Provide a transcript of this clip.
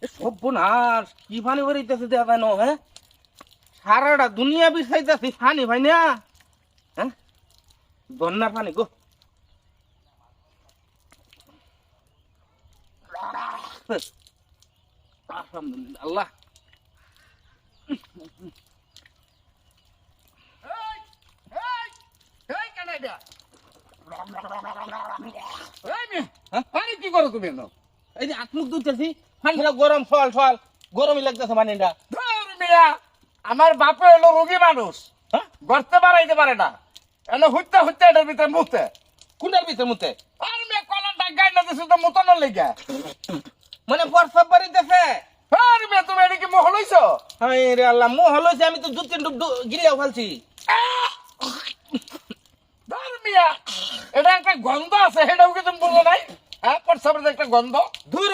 সর্বনাশ কি পানি ভরিতেছে দেখা ন হ্যাঁ সারাটা দুনিয়া বিছাইতেছি পানি ভাই না হ্যাঁ বন্যার পানি গো আলহামদুলিল্লাহ আল্লাহ পানি কি করো তুমি? এই যে আত্মুখ দুধতেছি পানিটা গরম ফল ফল গরমই লাগতেছে পানিটা মিয়া আমার বাপে হলো রোগী মানুষ, হ্যাঁ গড়তে বাড়াইতে পারে না, এনে হুইতে হুইতে এটার ভিতরে মুতে। কোনটার ভিতরে মুতে আর মেয়ে কলমটা গাই না দিছো তো মুতানোর লেগে। মানে প্রস্তাব বাড়িতেছে আর মেয়ে তুমি এটা কি মোহ লইছো? আমি রে আল্লাহ মুহ হলছে আমি তো দু তিন ডুব গিলিয়াও ফেলছি ধর মিয়া এটা একটা গন্ধ আছে, সেটাও কি তুমি বলো নাই? হ্যাঁ, প্রস্রাবের একটা গন্ধ। ধুর